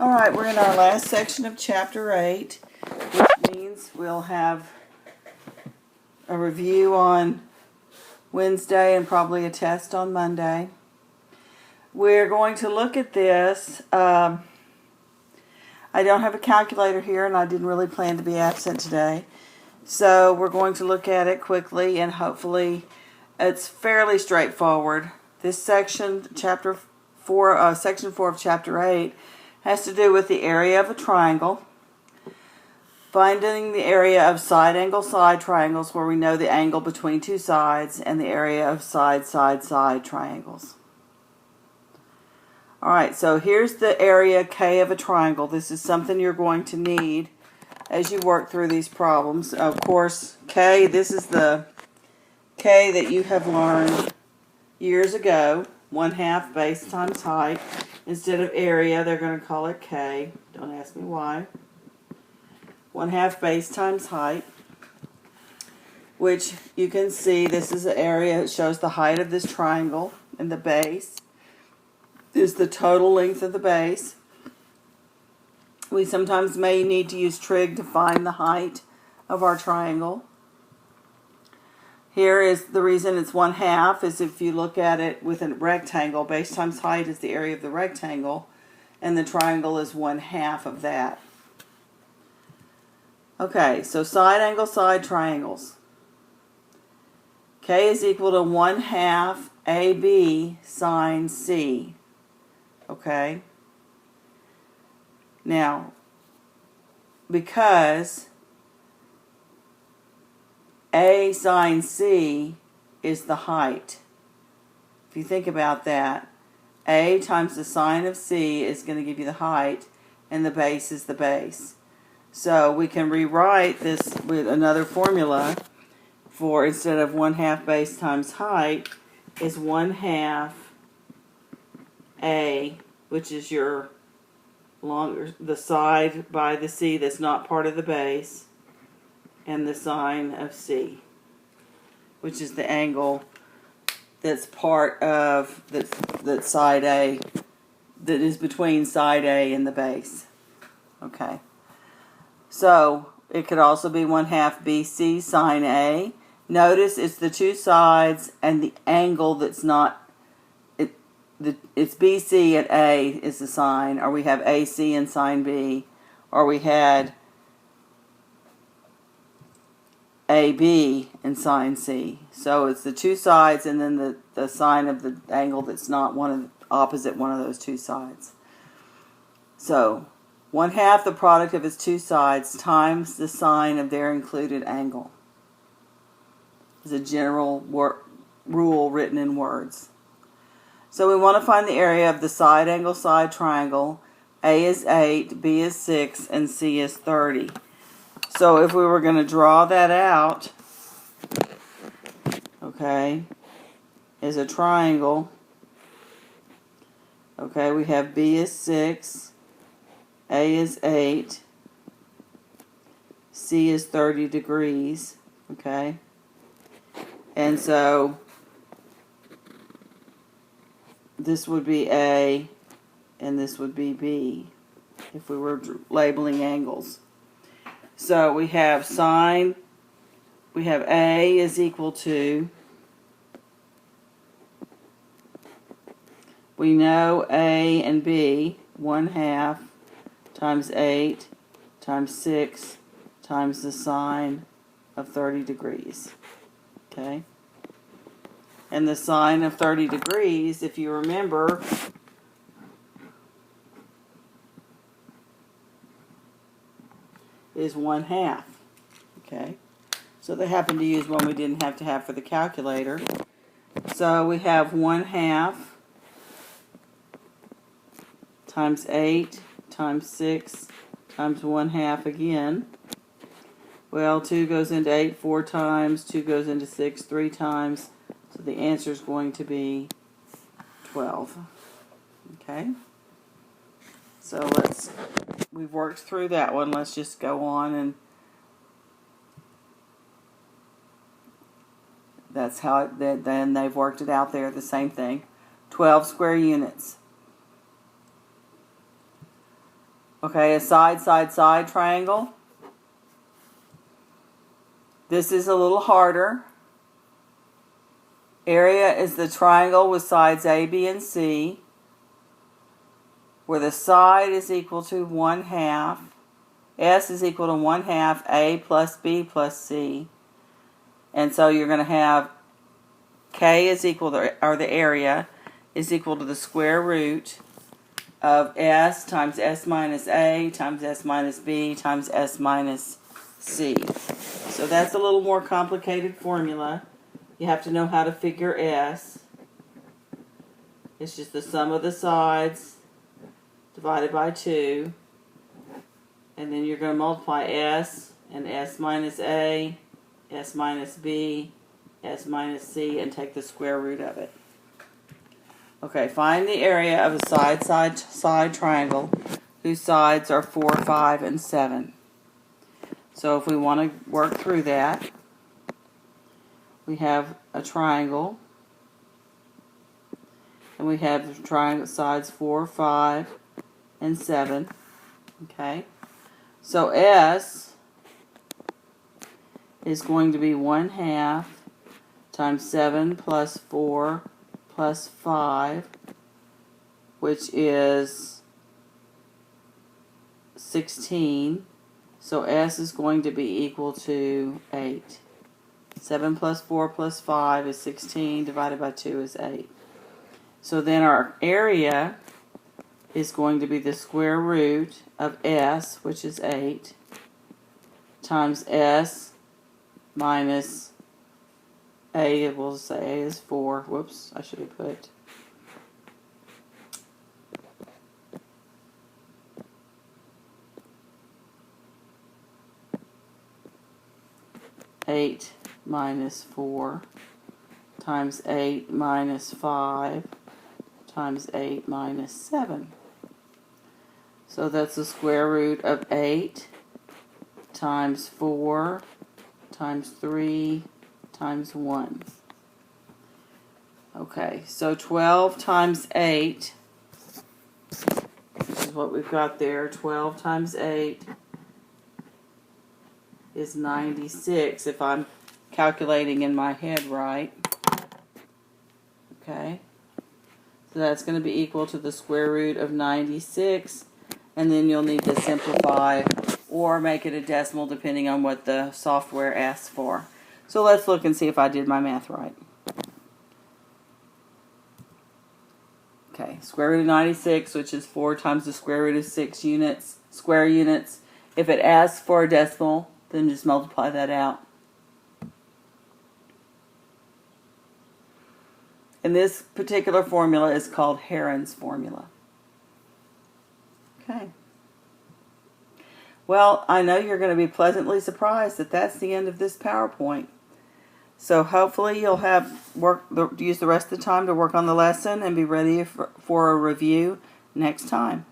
Alright, we're in our last section of Chapter 8, which means we'll have a review on Wednesday and probably a test on Monday. We're going to look at this. I don't have a calculator here, and I didn't really plan to be absent today. So we're going to look at it quickly, and hopefully it's fairly straightforward. This section, Section 4 of Chapter 8, has to do with the area of a triangle, finding the area of side-angle side triangles where we know the angle between two sides, and the area of side-side-side triangles. Alright, so here's the area K of a triangle. This is something you're going to need as you work through these problems. Of course, K, this is the K that you have learned years ago, 1/2 base times height. Instead of area, they're going to call it K. Don't ask me why. 1/2 base times height, which you can see this is the area. It shows the height of this triangle, and the base is the total length of the base. We sometimes may need to use trig to find the height of our triangle. Here is the reason it's 1/2 is if you look at it with a rectangle, base times height is the area of the rectangle, and the triangle is 1/2 of that. Okay, so side angle side triangles. K is equal to 1/2 AB sine C. Okay? Now, because A sine C is the height. If you think about that, A times the sine of C is going to give you the height, and the base is the base. So we can rewrite this with another formula for, instead of 1/2 base times height, is 1/2 A, which is your the side by the C that's not part of the base, and the sine of C, which is the angle that's part of that side A, that is between side A and the base. Okay. So it could also be 1/2 BC sine A. Notice it's the two sides and the angle that's not. It's BC at A is the sine, or we have AC and sine B, or we had AB and sine C. So it's the two sides and then the sine of the angle that's not opposite one of those two sides. So 1/2 the product of its two sides times the sine of their included angle is a general rule written in words. So we want to find the area of the side angle side triangle. A is 8, B is 6, and C is 30. So if we were going to draw that out, okay, as a triangle, okay, we have B is 6, A is 8, C is 30 degrees, okay, and so this would be A and this would be B if we were labeling angles. So we have sine, we have A is equal to, we know A and B, 1/2 times 8 times 6 times the sine of 30 degrees. Okay? And the sine of 30 degrees, if you remember, is 1/2. Okay? So they happened to use one we didn't have to have for the calculator. So we have 1/2 times 8 times 6 times 1/2 again. Well, 2 goes into 8 4 times, 2 goes into 6 3 times. So the answer is going to be 12. Okay? So we've worked through that one. Let's just go on, and that's how then they've worked it out there, the same thing. 12 square units. Okay, a side, side, side triangle. This is a little harder. Area is the triangle with sides A, B, and C, where the side is equal to 1/2. S is equal to 1/2 A plus B plus C. And so you're going to have K is equal to, or the area is equal to the square root of S times S minus A times S minus B times S minus C. So that's a little more complicated formula. You have to know how to figure S. It's just the sum of the sides divided by 2. And then you're going to multiply S and S minus A, S minus B, S minus C, and take the square root of it. Okay, find the area of a side, side, side triangle whose sides are 4, 5, and 7. So if we want to work through that, we have a triangle, and we have triangle sides 4, 5, and 7. Okay, so S is going to be 1/2 times 7 plus 4 plus 5, which is 16. So S is going to be equal to 8. 7 plus 4 plus 5 is 16, divided by 2 is 8. So then our area is going to be the square root of S, which is 8, times S minus A, we'll say A is 4. Whoops, I should have put 8 minus 4 times 8 minus 5 times 8 minus 7. So that's the square root of 8 times 4 times 3 times 1. Okay, so 12 times 8, which is what we've got there, 12 times 8 is 96, if I'm calculating in my head right. Okay, so that's going to be equal to the square root of 96, and then you'll need to simplify or make it a decimal depending on what the software asks for. So let's look and see if I did my math right. Okay, square root of 96, which is 4 times the square root of 6 units, square units. If it asks for a decimal, then just multiply that out. And this particular formula is called Heron's formula. Okay. Well, I know you're going to be pleasantly surprised that that's the end of this PowerPoint. So hopefully you'll have use the rest of the time to work on the lesson and be ready for a review next time.